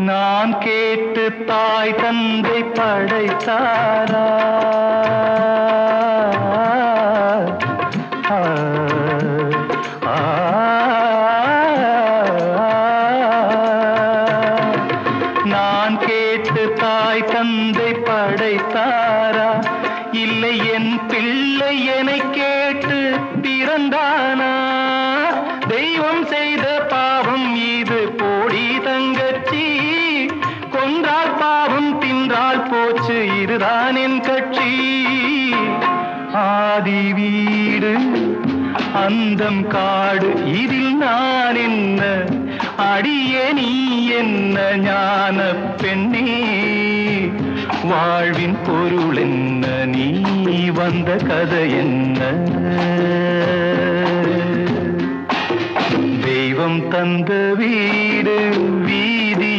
நான் கேட்டு தாய் தந்தை படைத்தாரா? நான் கேட்டு தாய் தந்தை படைத்தாரா? இல்லை என் பிள்ளை என்னை கேட்டு பிறந்தானா? தெய்வம் செய்த பாவம் இது போடி தங்கச்சி, கொன்றால் பாவம் தின்றால் போச்சு இதுதான் என் கட்சி. ஆதி வீடு அந்தம் காடு இதில் நான் என்ன, அடியே நீ என்ன ஞான பெண்ணே, வாழ்வின் பொருள் என்ன, நீ வந்த கதை என்ன? தெய்வம் தந்த வீடு வீதி